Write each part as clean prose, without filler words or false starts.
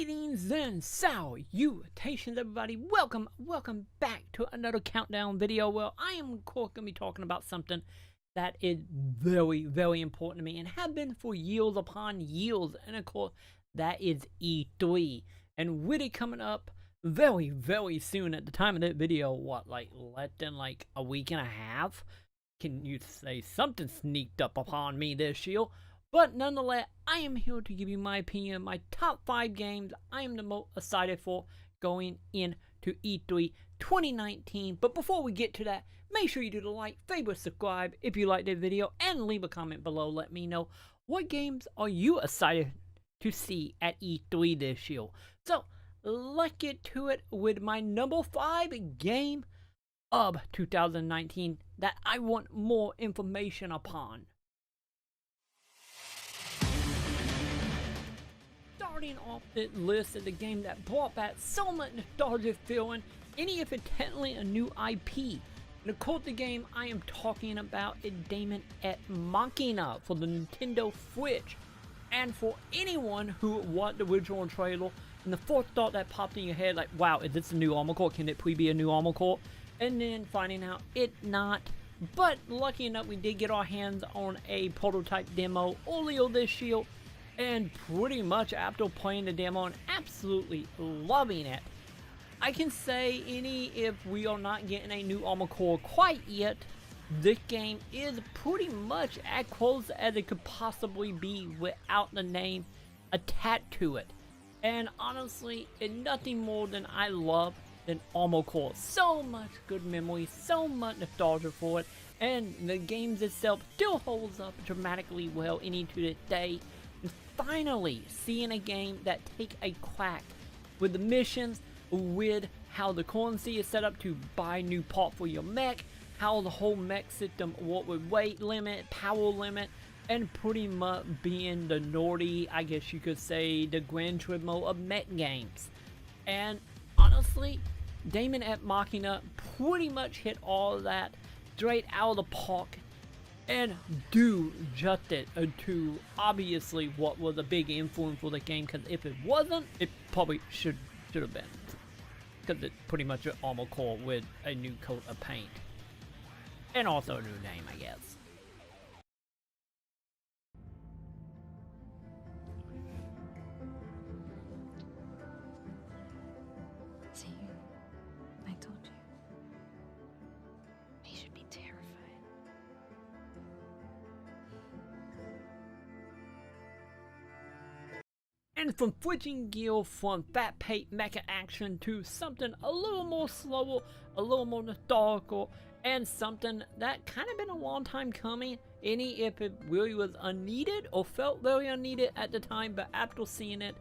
Greetings and salutations, everybody. Welcome back to another countdown video where I am, of course, going to be talking about something that is very important to me and have been for years upon years. And of course, that is E3. And with it coming up very soon at the time of that video, what, like less than like a week and a half? Can you say something sneaked up upon me this year? But nonetheless, I am here to give you my opinion, my top 5 games I am the most excited for going into E3 2019. But before we get to that, make sure you do the like, favorite, subscribe if you like this video, and leave a comment below. Let me know what games are you excited to see at E3 this year. So let's get to it with my number 5 game of 2019 that I want more information upon. Starting off this list is a game that brought back so much nostalgia feeling, any if it's technically a new IP. And of course, the game I am talking about is Bayonetta III for the Nintendo Switch. And for anyone who watched the original trailer, and the first thought that popped in your head, like, wow, is this a new Armor Core? Can it please be a new Armor Core? And then finding out it's not. But lucky enough, we did get our hands on a prototype demo earlier this year. And pretty much after playing the demo and absolutely loving it, I can say if we are not getting a new Armor Core quite yet, this game is pretty much as close as it could possibly be without the name attached to it. And honestly, it's nothing more than I love than Armor Core. So much good memory, so much nostalgia for it, and the game itself still holds up dramatically well into this day. Finally seeing a game that take a crack with the missions, with how the currency is set up to buy new parts for your mech, how the whole mech system works with weight limit, power limit, and pretty much being the naughty, I guess you could say, the Gran Turismo of mech games. And honestly, Bayonetta III pretty much hit all of that straight out of the park and do justice to obviously what was a big influence for the game, because if it wasn't, it probably should have been, because it's pretty much an Armor Core with a new coat of paint and also a new name, I guess. See, I told you. He should be terrified. And from switching gear from fat-paced mecha action to something a little more slower, a little more nostalgical, and something that kind of been a long time coming, any if it really was unneeded or felt very unneeded at the time, but after seeing it,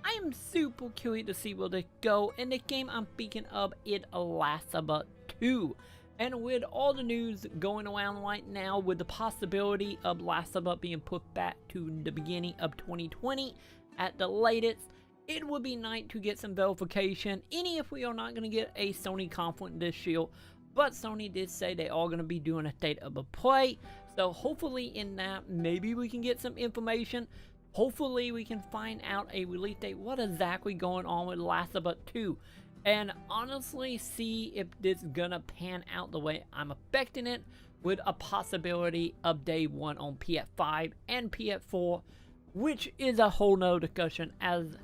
I am super curious to see where they go. And the game I'm speaking of is Last of Us 2. And with all the news going around right now, with the possibility of Last of Us being put back to the beginning of 2020 at the latest, it would be nice to get some verification, any if we are not going to get a Sony conference this year. But Sony did say they are going to be doing a state of a play, so hopefully in that, maybe we can get some information. Hopefully we can find out a release date, what exactly going on with Last of Us 2. And honestly, see if this is gonna pan out the way I'm expecting it, with a possibility of day one on PS5 and PS4, which is a whole nother discussion as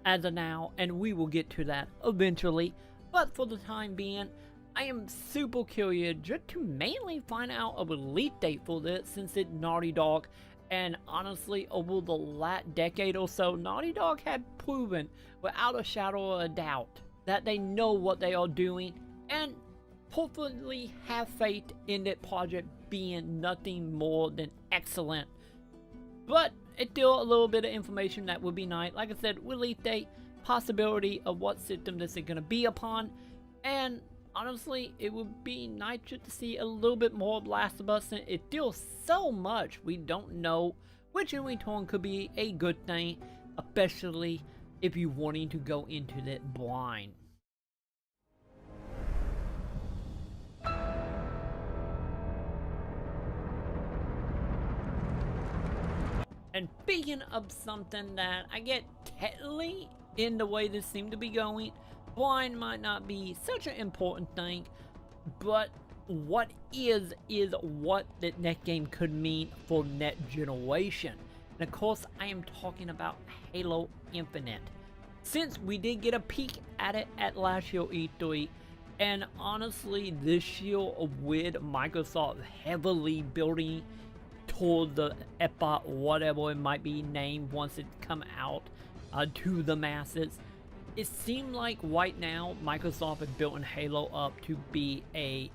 of now, and we will get to that eventually. But for the time being, I am super curious just to mainly find out a release date for this, since it's Naughty Dog. And honestly, over the last decade or so, Naughty Dog had proven without a shadow of a doubt that they know what they are doing, and hopefully have faith in that project being nothing more than excellent. But it's still a little bit of information that would be nice. Like I said, release date, possibility of what system this is going to be upon, and honestly, it would be nice just to see a little bit more of Last of Us. And it's still so much we don't know, which in return could be a good thing, especially if you're wanting to go into that blind. And speaking of something that I get technically in the way this seemed to be going, blind might not be such an important thing, but what is what the next game could mean for next generation. And of course, I am talking about Halo Infinite. Since we did get a peek at it at last year E3, and honestly, this year with Microsoft heavily building toward the Xbox, whatever it might be named once it come out to the masses, it seemed like right now Microsoft is building Halo up to be a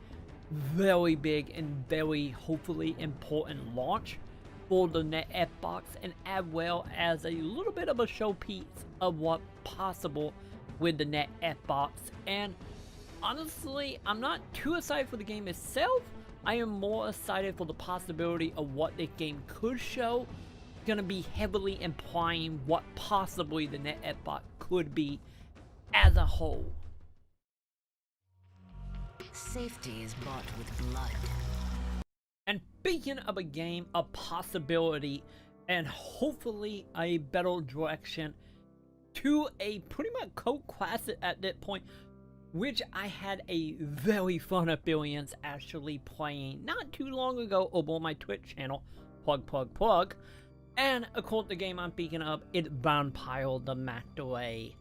very big and very hopefully important launch for the next Xbox, and as well as a little bit of a showpiece of what possible with the next Xbox. And honestly, I'm not too excited for the game itself. I am more excited for the possibility of what the game could show. Gonna be heavily implying what possibly the next Xbox could be as a whole. Safety is bought with blood. And speaking of a game, a possibility, and hopefully a better direction to a pretty much cult classic at that point, which I had a very fun experience actually playing not too long ago over on my Twitch channel, plug. And of course, the game I'm speaking of is Vampire the Masquerade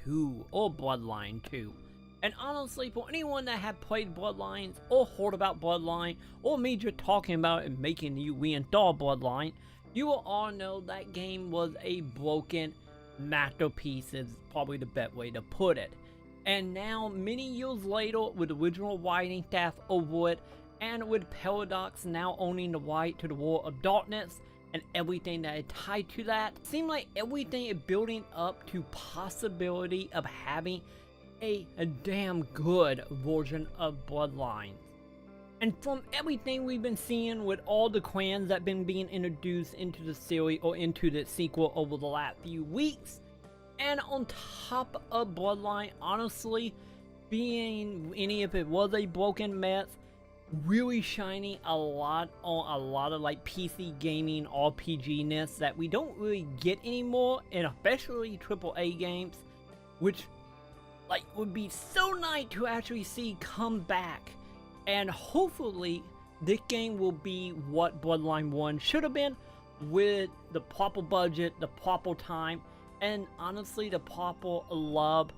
2, or Bloodline 2. And honestly, for anyone that had played Bloodlines, or heard about Bloodline, or me just talking about it and making you reinstall Bloodline, you will all know that game was a broken masterpiece, is probably the best way to put it. And now, many years later, with original writing staff over it, and with Paradox now owning the right to the World of Darkness, and everything that is tied to that, it seemed like everything is building up to possibility of having a damn good version of Bloodlines. And from everything we've been seeing with all the clans that have been being introduced into the series or into the sequel over the last few weeks, and on top of Bloodline, honestly, being any if it was a broken mess, really shining a lot on a lot of like PC gaming RPG-ness that we don't really get anymore, and especially AAA games, which like would be so nice to actually see come back. And hopefully this game will be what Bloodline 1 should have been, with the proper budget, the proper time, and honestly the proper love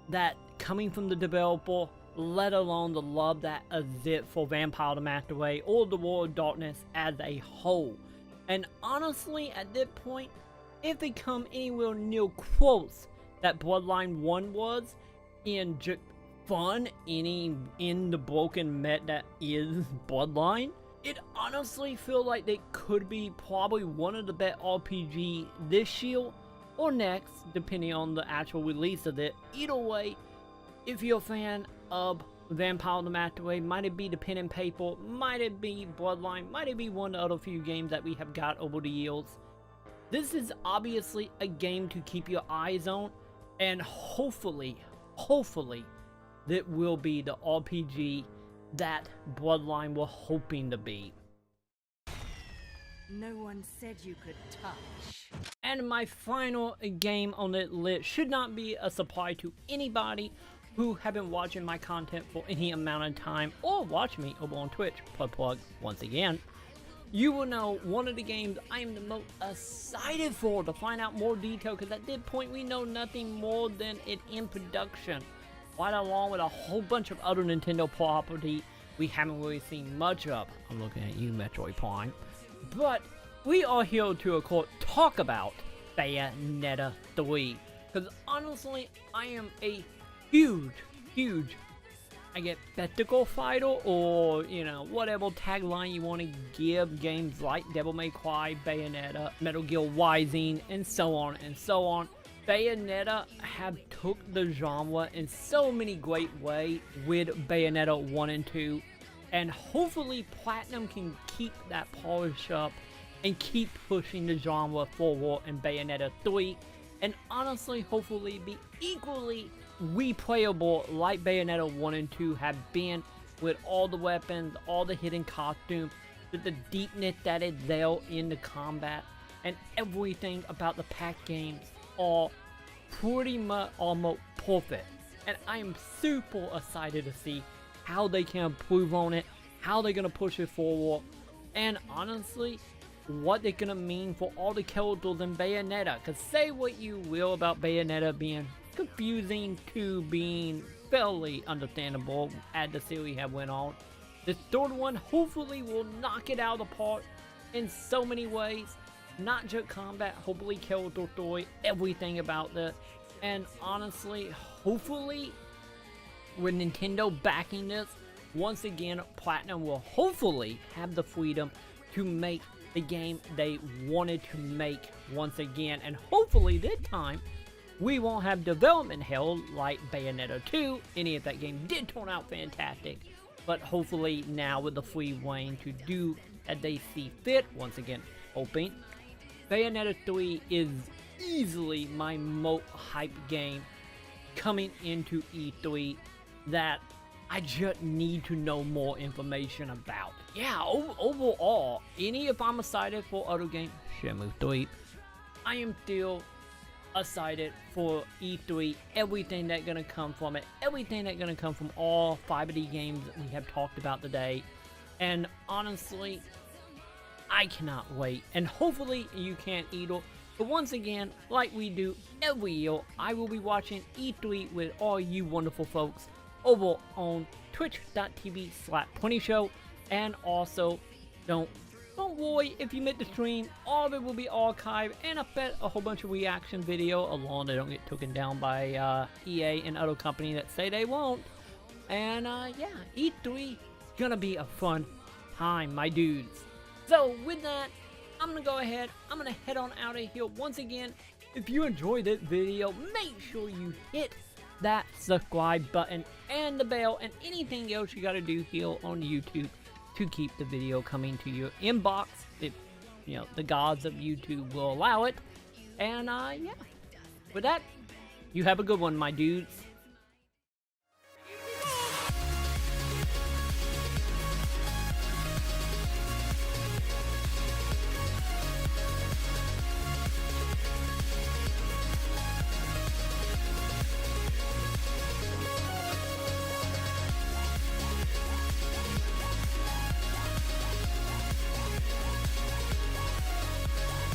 that coming from the developer, let alone the love that exists for Vampire the Masquerade or the World of Darkness as a whole. And honestly, at this point, if they come anywhere near close that Bloodline 1 was, in just fun in the broken met that is Bloodline, it honestly feels like they could be probably one of the best RPG this year or next, depending on the actual release of it. Either way, if you're a fan of Vampire the Masquerade, might it be the pen and paper, might it be Bloodline, might it be one of the other few games that we have got over the years, this is obviously a game to keep your eyes on, and hopefully that will be the RPG that Bloodline were hoping to be. No one said you could touch. And my final game on the list should not be a surprise to anybody who have been watching my content for any amount of time, or watch me over on Twitch, plug once again. You will know one of the games I am the most excited for to find out more detail, because at this point we know nothing more than it in production, right along with a whole bunch of other Nintendo property we haven't really seen much of. I'm looking at you, Metroid Prime. But we are here to, of course, talk about Bayonetta 3, because honestly, I am a huge, I get spectacle fighter, or, you know, whatever tagline you want to give games like Devil May Cry, Bayonetta, Metal Gear Rising, and so on and so on. Bayonetta have took the genre in so many great ways with Bayonetta 1 and 2, and hopefully Platinum can keep that polish up and keep pushing the genre forward in Bayonetta 3, and honestly hopefully be equally replayable like Bayonetta 1 and 2 have been, with all the weapons, all the hidden costumes, with the deepness that is there in the combat, and everything about the pack games are pretty much almost perfect. And I am super excited to see how they can improve on it, how they're going to push it forward, and honestly, what they're going to mean for all the characters in Bayonetta. Because say what you will about Bayonetta being confusing to being fairly understandable as the series have went on, the third one hopefully will knock it out of the park in so many ways. Not just combat, hopefully character story, everything about this. And honestly, hopefully, with Nintendo backing this, once again, Platinum will hopefully have the freedom to make the game they wanted to make once again. And hopefully this time, we won't have development hell like Bayonetta 2, any if that game did turn out fantastic. But hopefully now with the free reign to do as they see fit, once again, hoping. Bayonetta 3 is easily my most hyped game coming into E3 that I just need to know more information about. Yeah, overall, if I'm excited for other games, Shenmue 3, I am still excited for E3, everything that's gonna come from it, everything that's gonna come from all 5 of the games that we have talked about today. And honestly, I cannot wait, and hopefully you can't either. But once again, like we do every year, I will be watching E3 with all you wonderful folks over on twitch.tv/PonyShow. And also, don't worry if you missed the stream, all of it will be archived, and I bet a whole bunch of reaction video along they don't get taken down by EA and other companies that say they won't. And yeah, E3 is gonna be a fun time, my dudes. So with that, I'm gonna go ahead, I'm gonna head on out of here. Once again, if you enjoyed this video, make sure you hit that subscribe button and the bell and anything else you gotta do here on YouTube to keep the video coming to your inbox if, you know, the gods of YouTube will allow it. And yeah, with that, you have a good one, my dudes.